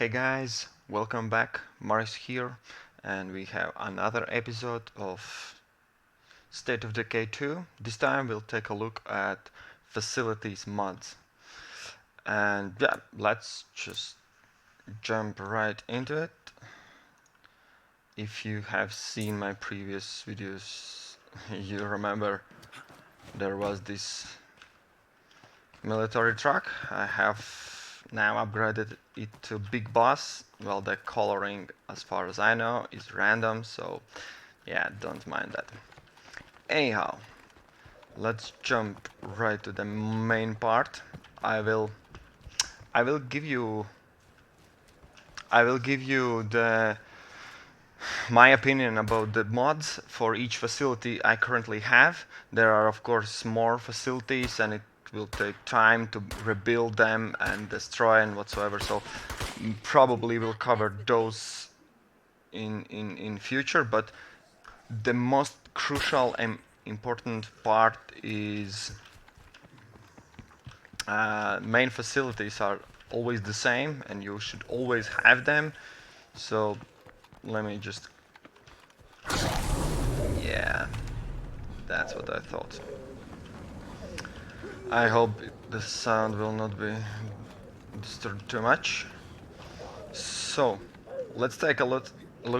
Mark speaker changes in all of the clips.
Speaker 1: Hey guys, welcome back. Mars here, and we have another episode of State of Decay 2. This time we'll take a look at facilities mods. And yeah, let's just jump right into it. If you have seen my previous videos, you remember there was this military truck. I have now upgraded it to Big Boss. Well, the coloring, as far as I know, is random, so yeah, don't mind that. Anyhow, let's jump right to the main part. I will I will give you the my opinion about the mods for each facility I currently have. There are of course more facilities and it will take time to rebuild them and destroy and whatsoever, so probably we'll cover those in future, but the most crucial and important part is main facilities are always the same and you should always have them. So let me just, yeah, that's what I thought. I hope the sound will not be disturbed too much. So let's take a look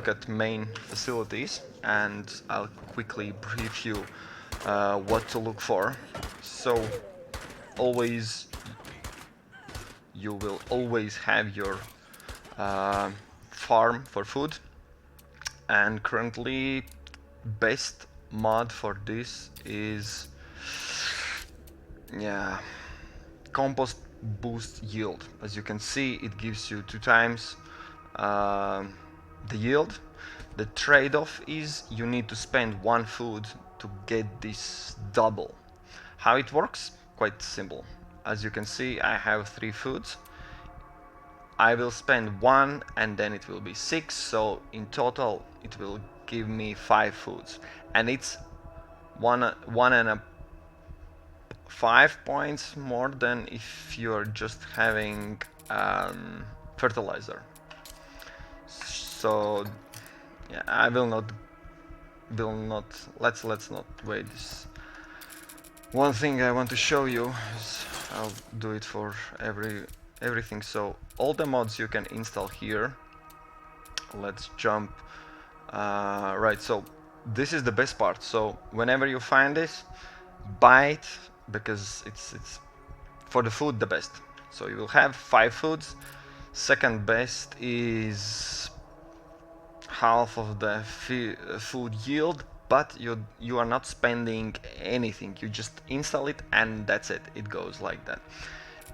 Speaker 1: at main facilities and I'll quickly brief you what to look for. So always, you will always have your farm for food, and currently best mod for this is compost boost yield. As you can see, it gives you 2 times the yield. The trade-off is you need to spend 1 food to get this double. How it works? Quite simple. As you can see, I have 3 foods. I will spend 1 and then it will be 6, so in total it will give me 5 foods, and it's one and a 5 points more than if you're just having fertilizer. So yeah, I will not let's not wait. This one thing I want to show you is I'll do it for everything. So all the mods you can install here. Let's jump right. So this is the best part. So whenever you find this, buy it, because it's for the food the best. So you will have 5 foods. Second best is half of the food yield, but you are not spending anything. You just install it and that's it. It goes like that.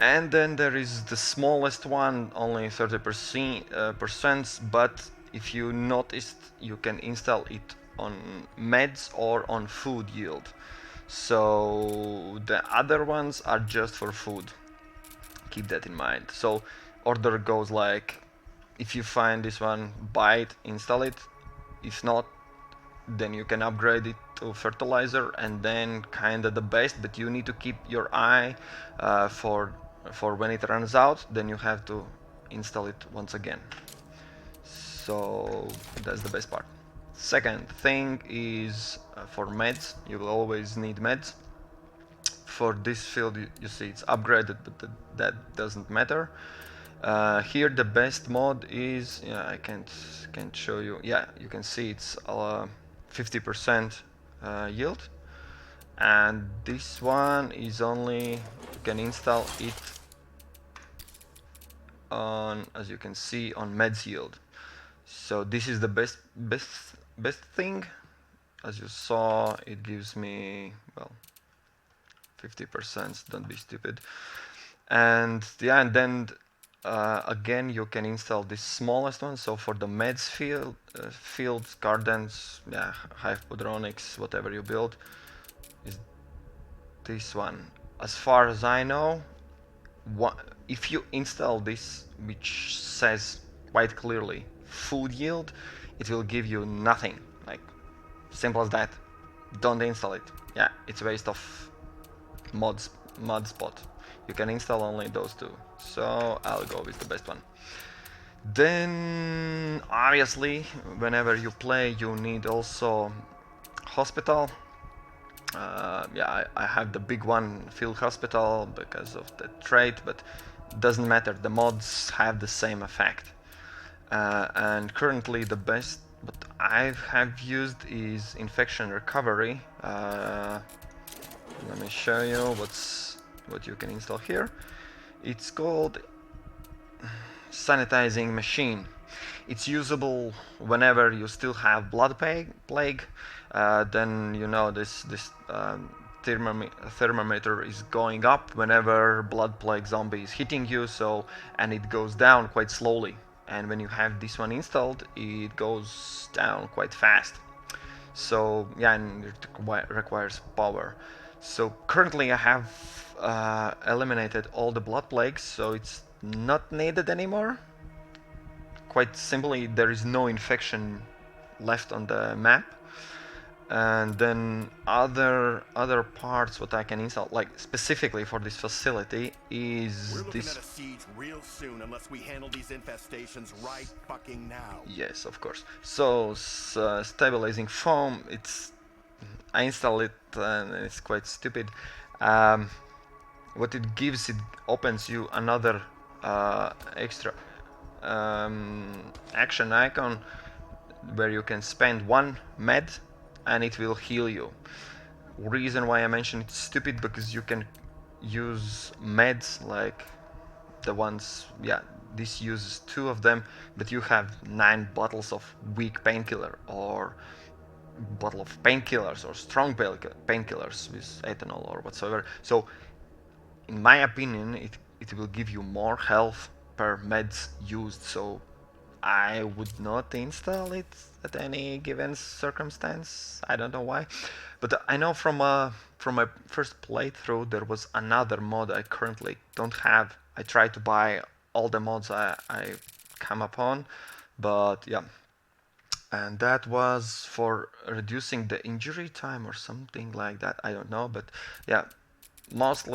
Speaker 1: And then there is the smallest one, only 30%, but if you noticed, you can install it on meds or on food yield. So the other ones are just for food. Keep that in mind. So order goes like, if you find this one, buy it, install it. If not, then you can upgrade it to fertilizer, and then kinda the best, but you need to keep your eye for when it runs out, then you have to install it once again. So that's the best part. Second thing is for meds. You will always need meds. For this field, you see it's upgraded, but that doesn't matter. Here the best mod is, I can't show you. Yeah, you can see it's 50% yield, and this one is only, you can install it on, as you can see, on meds yield. So this is the best thing. As you saw, it gives me, well, 50%. Don't be stupid. And yeah, and then again you can install this smallest one. So for the meds fields, gardens, yeah, Hypodronics, whatever you build, is this one. As far as I know, if you install this, which says quite clearly food yield, it will give you nothing. Like, simple as that. Don't install it. Yeah, it's a waste of mod spot. You can install only those 2. So I'll go with the best one. Then obviously whenever you play you need also hospital. Yeah, I have the big one, field hospital, because of the trait, but doesn't matter, the mods have the same effect. And currently the best what I have used is infection recovery. Let me show you what you can install here. It's called sanitizing machine. It's usable whenever you still have blood plague. Then you know this thermometer is going up whenever blood plague zombie is hitting you. So and it goes down quite slowly. And when you have this one installed, it goes down quite fast. So yeah, and it requires power. So currently I have eliminated all the blood plagues, so it's not needed anymore. Quite simply, there is no infection left on the map. And then other parts what I can install, like specifically for this facility, is
Speaker 2: We're looking
Speaker 1: this.
Speaker 2: at a siege real soon unless we handle these infestations right fucking now.
Speaker 1: Yes, of course. So stabilizing foam, I install it and it's quite stupid. What it gives, it opens you another extra action icon where you can spend one med and it will heal you. Reason why I mention it's stupid, because you can use meds like the ones, yeah, this uses 2 of them, but you have 9 bottles of weak painkiller or bottle of painkillers or strong painkillers with ethanol or whatsoever. So in my opinion it will give you more health per meds used, so I would not install it at any given circumstance. I don't know why, but I know from my first playthrough there was another mod I currently don't have. I tried to buy all the mods I come upon, but yeah, and that was for reducing the injury time or something like that. I don't know, but yeah, most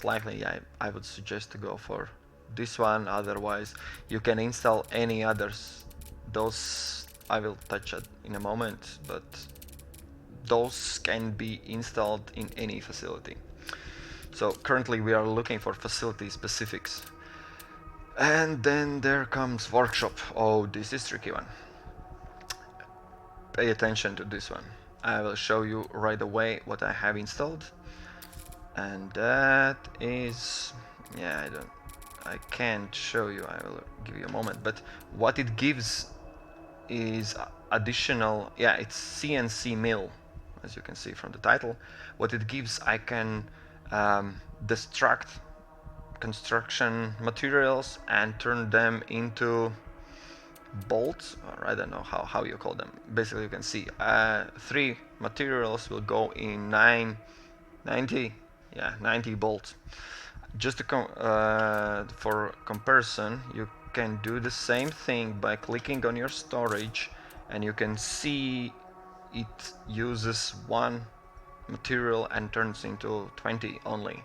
Speaker 1: likely I would suggest to go for this one. Otherwise you can install any others. Those I will touch it in a moment, but those can be installed in any facility. So currently we are looking for facility specifics. And then there comes workshop. Oh, this is tricky one. Pay attention to this one. I will show you right away what I have installed. And that is, yeah, I can't show you, I will give you a moment, but what it gives is additional, yeah, it's CNC mill, as you can see from the title. What it gives, I can destruct construction materials and turn them into bolts, or I don't know how you call them. Basically you can see 3 materials will go in 90 bolts. Just to for comparison, you can do the same thing by clicking on your storage, and you can see it uses 1 material and turns into 20 only.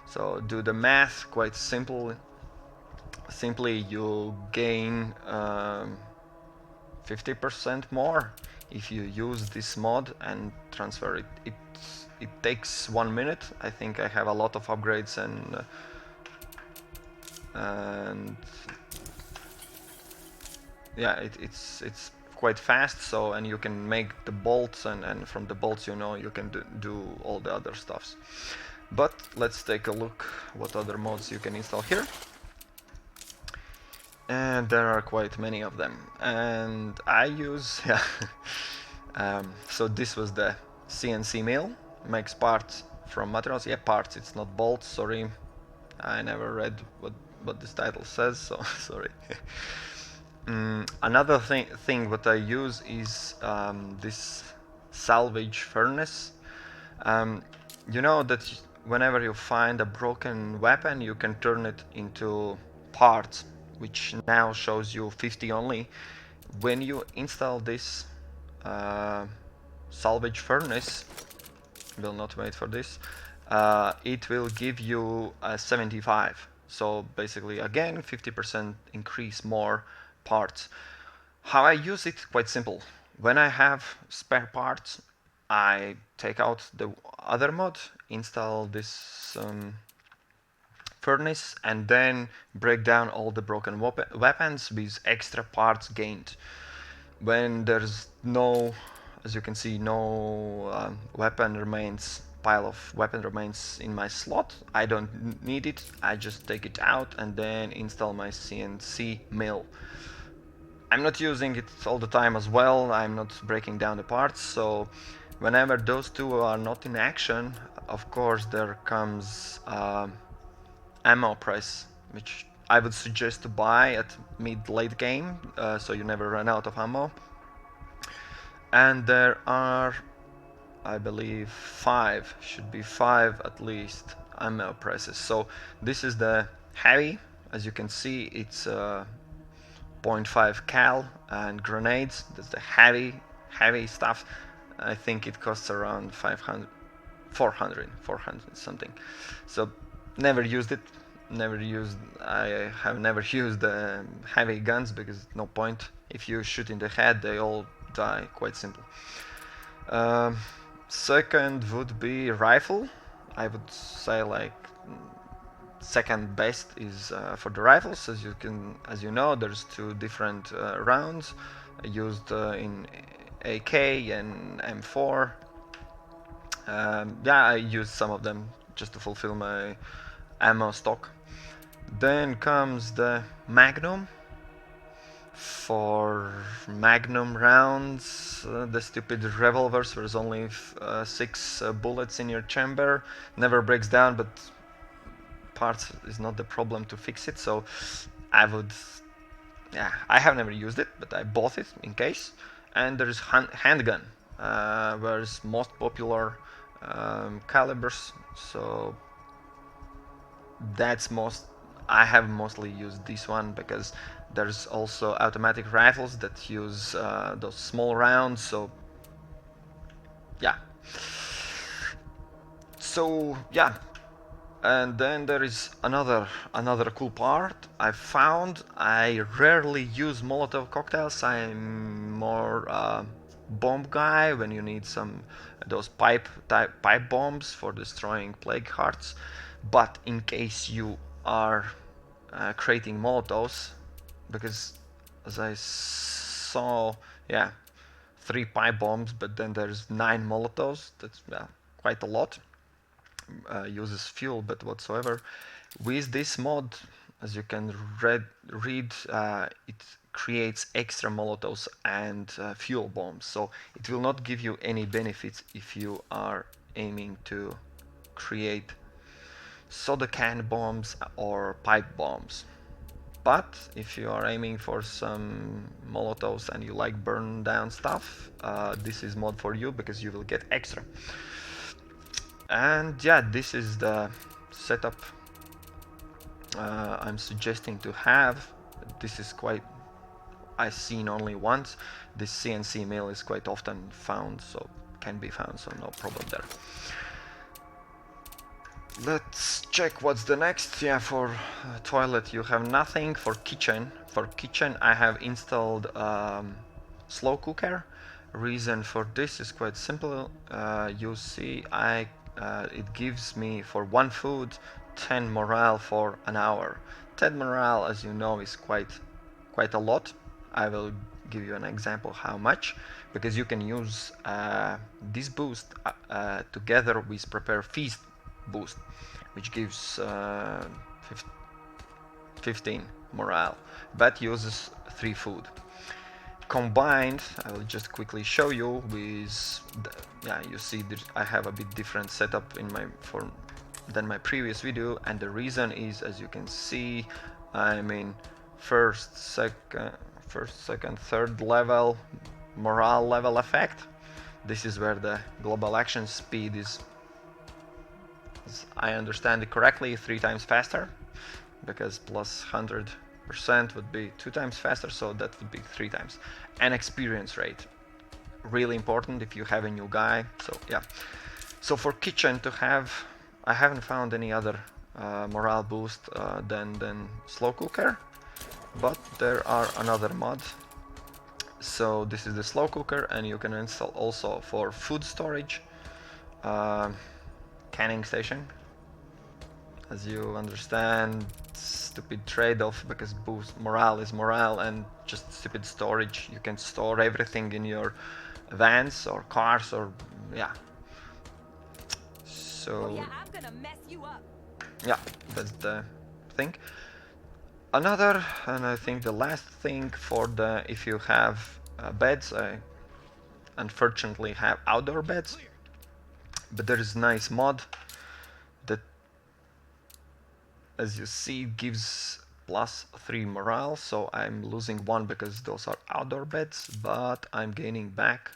Speaker 1: So do the math, quite simple. Simply you gain 50% more if you use this mod and transfer it. It takes 1 minute. I think I have a lot of upgrades and yeah, it's quite fast. So, and you can make the bolts, and from the bolts, you know, you can do all the other stuffs. But let's take a look what other mods you can install here. And there are quite many of them, and I use yeah. So this was the CNC mill, makes parts from materials. Yeah, parts, it's not bolts, sorry, I never read what this title says, so sorry. Another thing what I use is this salvage furnace. You know that whenever you find a broken weapon, you can turn it into parts, which now shows you 50 only. When you install this salvage furnace, will not wait for this, it will give you a 75. So basically again 50% increase more parts. How I use it, quite simple. When I have spare parts, I take out the other mod, install this furnace, and then break down all the broken weapons with extra parts gained. When there's no, as you can see, no pile of weapon remains in my slot, I don't need it, I just take it out and then install my CNC mill. I'm not using it all the time as well, I'm not breaking down the parts, so whenever those two are not in action, of course there comes ammo price, which I would suggest to buy at mid-late game, so you never run out of ammo. And there are, I believe, should be five at least ammo prices. So this is the heavy, as you can see, it's 0.5 cal and grenades. That's the heavy stuff. I think it costs around 400 something. So never used it. I have never used heavy guns because no point. If you shoot in the head, they all die. Quite simple. Second would be rifle. I would say like second best is for the rifles. As you know, there's two different rounds used in AK and M4. Yeah, I used some of them just to fulfill my ammo stock. Then comes the Magnum. For Magnum rounds, the stupid revolvers, there's only 6 bullets in your chamber. Never breaks down, but parts is not the problem to fix it, so I would... Yeah, I have never used it, but I bought it in case. And there's handgun, where's most popular calibers, so I have mostly used this one because there's also automatic rifles that use those small rounds, so yeah. So yeah, and then there is another cool part I found. I rarely use Molotov cocktails. I'm more bomb guy when you need those pipe bombs for destroying plague hearts. But in case you are creating Molotovs, because as I saw, yeah, 3 pipe bombs, but then there's 9 Molotovs. That's quite a lot. Uses fuel, but whatsoever. With this mod, as you can read, it creates extra Molotovs and fuel bombs. So it will not give you any benefits if you are aiming to create soda can bombs or pipe bombs. But if you are aiming for some Molotovs and you like burn down stuff, this is mod for you because you will get extra. And yeah, this is the setup I'm suggesting to have. This is I've seen only once. This CNC mill is quite often found, so can be found, so no problem there. Let's check what's the next. Yeah, for toilet you have nothing. For kitchen I have installed slow cooker. Reason for this is quite simple. You see, it gives me for one food 10 morale for an hour. 10 morale, as you know, is quite a lot. I will give you an example how much, because you can use this boost together with prepare feast boost, which gives 15 morale, but uses 3 food. Combined, I will just quickly show you with you see I have a bit different setup than my previous video, and the reason is, as you can see, I'm in first, second, third level morale level effect. This is where the global action speed is, as I understand it correctly, 3 times faster, because plus 100% would be 2 times faster, so that would be 3 times. And experience rate, really important if you have a new guy. So yeah, so for kitchen to have, I haven't found any other morale boost than slow cooker. but there are another mod. So this is the slow cooker, and you can install also for food storage, canning station. As you understand, stupid trade-off, because boost morale is morale, and just stupid storage. You can store everything in your vans or cars, or yeah. So
Speaker 3: Oh yeah, I'm gonna mess you up.
Speaker 1: yeah, that's the thing. Another, and I think the last thing for the, if you have beds, I unfortunately have outdoor beds, but there is a nice mod that, as you see, gives +3 morale. So I'm losing 1 because those are outdoor beds, but I'm gaining back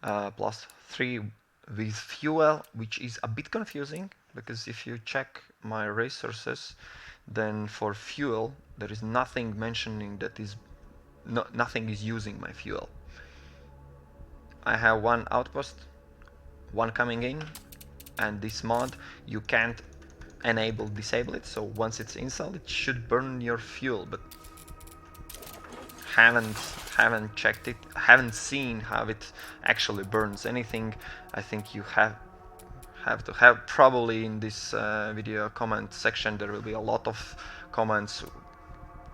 Speaker 1: +3 with fuel, which is a bit confusing, because if you check my resources, then for fuel there is nothing mentioning that is nothing is using my fuel. I have 1 outpost, 1 coming in, and this mod you can't disable it, so once it's installed it should burn your fuel, but haven't checked it, haven't seen how it actually burns anything. I think you have to have, probably in this video comment section there will be a lot of comments.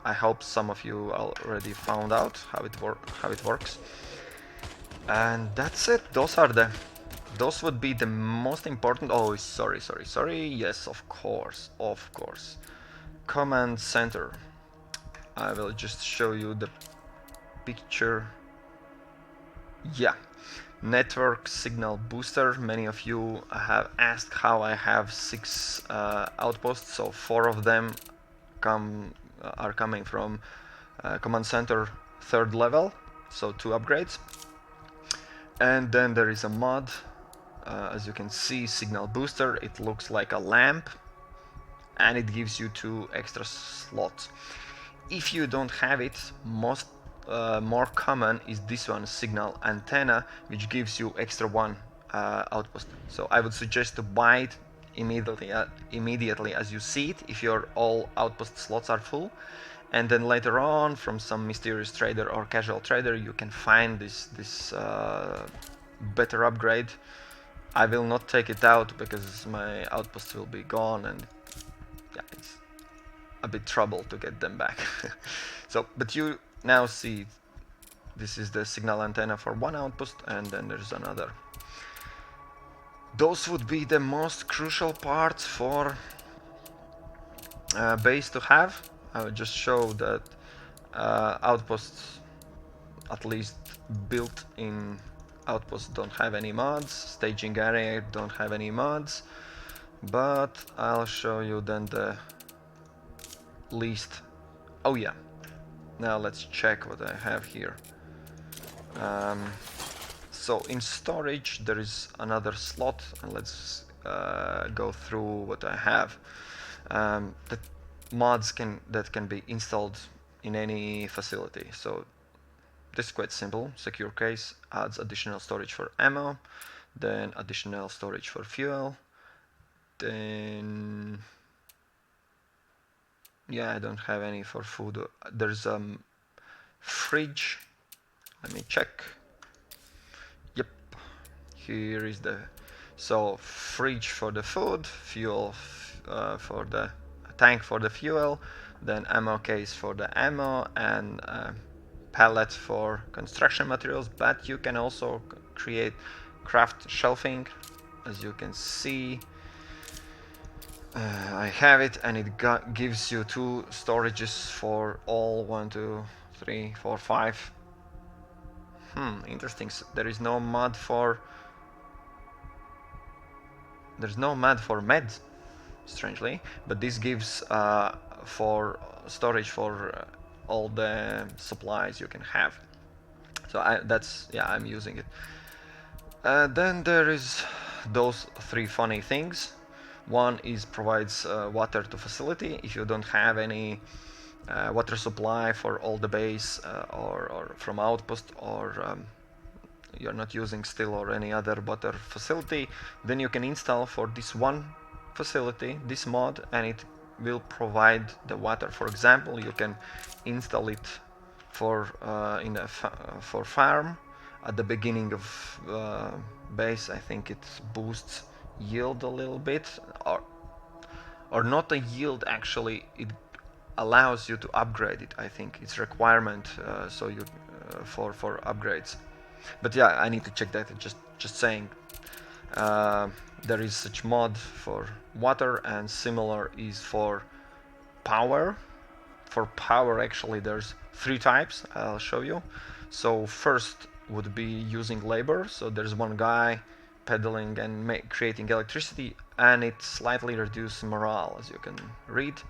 Speaker 1: I hope some of you already found out how it works. And that's it. Those would be the most important. Oh, sorry. Yes, of course. Command center. I will just show you the picture. Yeah. Network signal booster. Many of you have asked how I have 6 outposts, so 4 of them are coming from command center 3rd level, so 2 upgrades. And then there is a mod, as you can see, signal booster. It looks like a lamp, and it gives you 2 extra slots. If you don't have it, more common is this one, signal antenna, which gives you extra 1 outpost. So I would suggest to buy it immediately as you see it, if your all outpost slots are full, and then later on from some mysterious trader or casual trader you can find this better upgrade. I will not take it out because my outposts will be gone, and yeah, it's a bit trouble to get them back. So, but you now see this is the signal antenna for 1 outpost, and then there's another. Those would be the most crucial parts for base to have. I will just show that outposts, at least built in outposts, don't have any mods. Staging area don't have any mods, but I'll show you then the list. Oh yeah, now let's check what I have here. So in storage there is another slot, and let's go through what I have. The mods that can be installed in any facility. So this is quite simple. Secure case adds additional storage for ammo, then additional storage for fuel, then yeah, I don't have any for food. There's a fridge. Let me check. Yep, here is the fridge for the food, fuel for the tank for the fuel, then ammo case for the ammo, and pallet for construction materials. But you can also craft shelving, as you can see. I have it, and it gives you 2 storages for all 1, 2, 3, 4, 5. Interesting. There is no mod for meds, strangely, but this gives for storage for all the supplies you can have. So I'm using it. Then there is those 3 funny things. One is provides water to facility. If you don't have any water supply for all the base or from outpost, or you're not using still or any other water facility, then you can install for this one facility this mod, and it will provide the water. For example, you can install it for for farm at the beginning of base. I think it boosts yield a little bit, or not a yield actually. It allows you to upgrade it. I think it's requirement so you for upgrades. But yeah, I need to check that. Just saying. There is such mod for water, and similar is for power. For power, actually, there's 3 types. I'll show you. So first would be using labor. So there's one guy pedaling and creating electricity, and it slightly reduces morale, as you can read.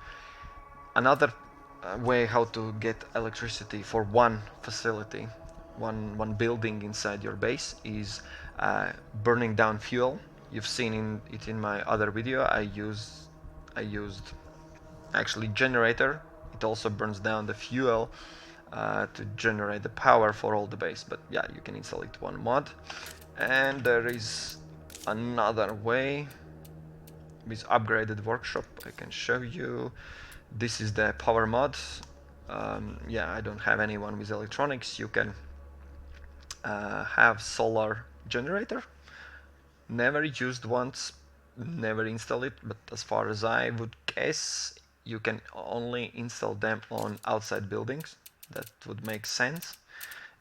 Speaker 1: Another way how to get electricity for one facility, one building inside your base, is burning down fuel. You've seen it in my other video. I used actually generator. It also burns down the fuel to generate the power for all the base. But yeah, you can install it one mod. And there is another way with upgraded workshop. I can show you. This is the power mod. Yeah, I don't have anyone with electronics. You can have solar generator. Never used once, never install it, but as far as I would guess, you can only install them on outside buildings. That would make sense.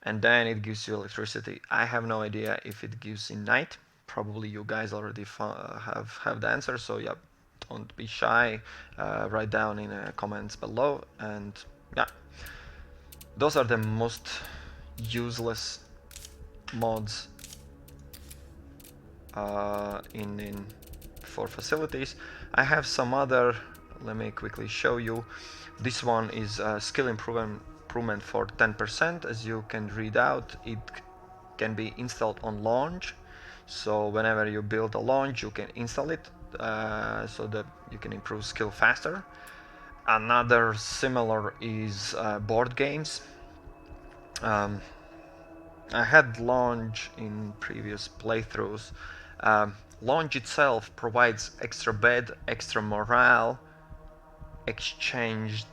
Speaker 1: And then it gives you electricity. I have no idea if it gives in night. Probably you guys already have the answer, so yeah, don't be shy. Write down in the comments below. And yeah, those are the most useless mods in for facilities. I have some other. Let me quickly show you. This one is skill improvement for 10%. As you can read out, it can be installed on launch. So whenever you build a launch, you can install it so that you can improve skill faster. Another similar is board games. I had launch in previous playthroughs. Launch itself provides extra bed, extra morale, exchanged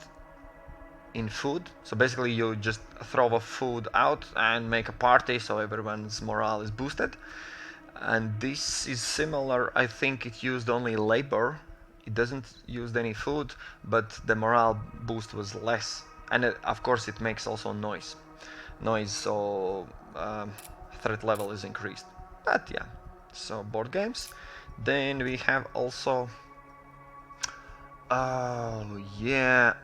Speaker 1: in food. So basically you just throw the food out and make a party so everyone's morale is boosted. And this is similar. I think it used only labor. It doesn't use any food, but the morale boost was less. And of course it makes also noise. So threat level is increased. But yeah, so board games. Then we have also, oh yeah,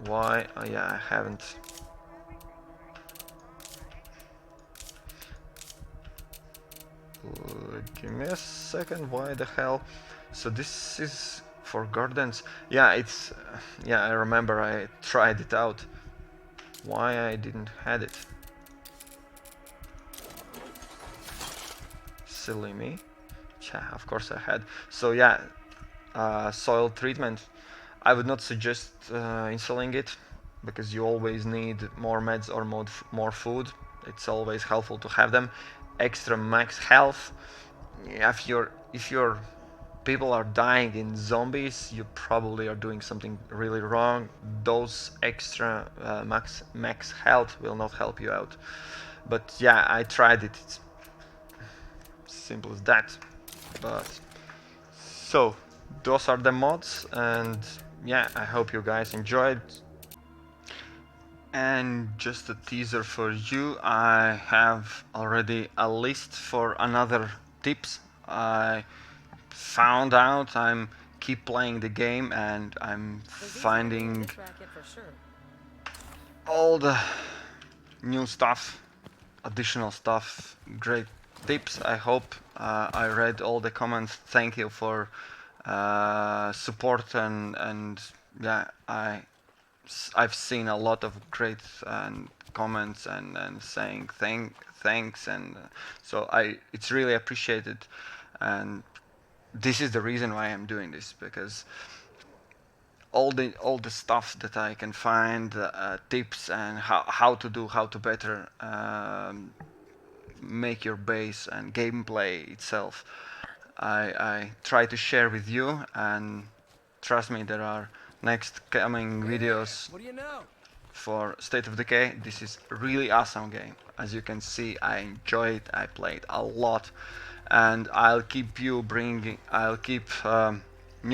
Speaker 1: why? Oh yeah, I haven't. Give me a second. Why the hell? So this is for gardens. Yeah, it's. Yeah, I remember I tried it out. Why I didn't had it? Silly me. Yeah, of course I had. So yeah, soil treatment. I would not suggest installing it because you always need more meds or more food. It's always helpful to have them. Extra max health. If your people are dying in zombies, you probably are doing something really wrong. Those extra max health will not help you out. But yeah, I tried it. It's simple as that. But so those are the mods, and yeah, I hope you guys enjoyed. And just a teaser for you, I have already a list for another tips. I found out I'm keep playing the game and I'm finding all the new stuff, additional stuff, great tips. I hope I read all the comments. Thank you for support, and yeah, I've seen a lot of great comments and saying thanks, and so it's really appreciated. And this is the reason why I'm doing this, because all the stuff that I can find, tips and how to better make your base and gameplay itself, I try to share with you, and trust me, there are next coming videos
Speaker 2: What do you know?
Speaker 1: for State of Decay. This is a really awesome game. As you can see, I enjoy it. I played a lot, and I'll keep new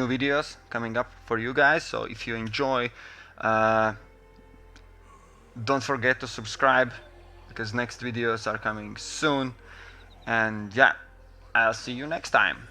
Speaker 1: videos coming up for you guys. So if you enjoy, don't forget to subscribe, because next videos are coming soon. And yeah, I'll see you next time.